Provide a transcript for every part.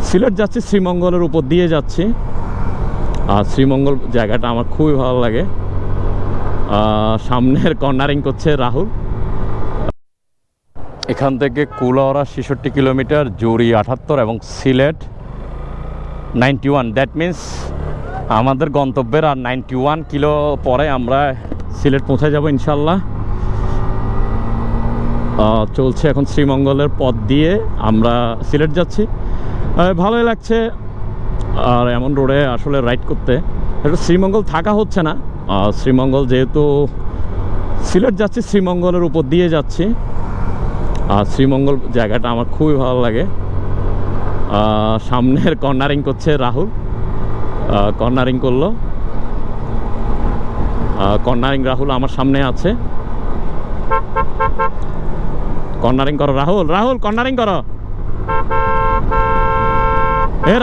সিলেট যাচ্ছি, শ্রীমঙ্গলের উপর দিয়ে যাচ্ছি। আর শ্রীমঙ্গল জায়গাটা আমার খুবই ভালো লাগে। সামনের কর্নারিং করছে রাহুল। এখান থেকে কুলাউড়া 66 কিলোমিটার, জুড়ি 78 এবং সিলেট 91। দ্যাট মিন্স আমাদের গন্তব্যের আর 91 কিলো পরে আমরা সিলেট পৌঁছে যাব ইনশাল্লাহ। চলছে এখন শ্রীমঙ্গলের পথ দিয়ে আমরা সিলেট যাচ্ছি। ভালোই লাগছে। আর এমন রোডে আসলে রাইড করতে একটু শ্রীমঙ্গল থাকা হচ্ছে না। শ্রীমঙ্গল যেহেতু সিলেট যাচ্ছি, শ্রীমঙ্গলের উপর দিয়ে যাচ্ছি। আর শ্রীমঙ্গল জায়গাটা আমার খুবই ভালো লাগে। সামনের কর্নারিং করছে রাহুল। কর্নারিং করলো, কর্নারিং রাহুল আমার সামনে আছে। কর্নারিং করো রাহুল, রাহুল কর্নারিং করো।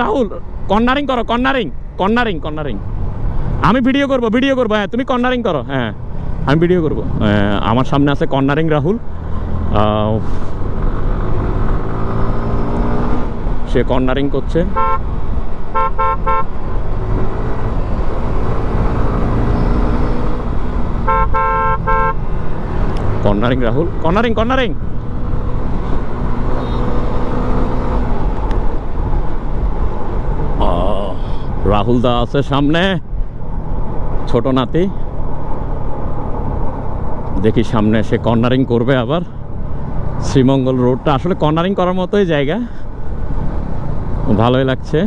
রাহুল কর্নারিং করো, কর্নারিং কর্নারিং কর্নারিং। আমি ভিডিও করবো, ভিডিও করবো। হ্যাঁ তুমি কর্নারিং করো। হ্যাঁ আমি ভিডিও করবো। আমার সামনে আছে কর্নারিং রাহুল। সে কর্নারিং করছে। Cornering Rahul, cornering cornering. Rahul দা আছে সামনে, ছোট নাতি। দেখি সামনে সে কর্নারিং করবে আবার। শ্রীমঙ্গল রোডটা আসলে কর্নারিং করার মতোই জায়গা, ভালোই লাগছে।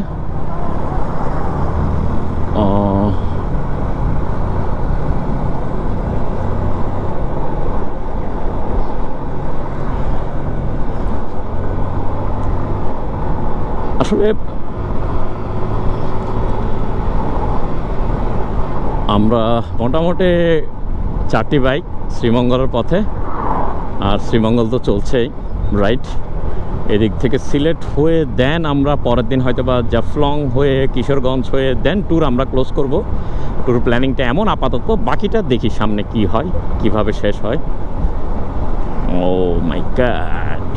আসলে আমরা মোটামুটি 4টি বাইক শ্রীমঙ্গলের পথে। আর শ্রীমঙ্গল তো চলছেই রাইট। এদিক থেকে সিলেট হয়ে দেন আমরা পরের দিন হয়তো বা জাফলং হয়ে কিশোরগঞ্জ হয়ে দেন ট্যুর আমরা ক্লোজ করব। ট্যুর প্ল্যানিংটা এমন আপাতত, বাকিটা দেখি সামনে কি হয়, কিভাবে শেষ হয়। ও মাই গড।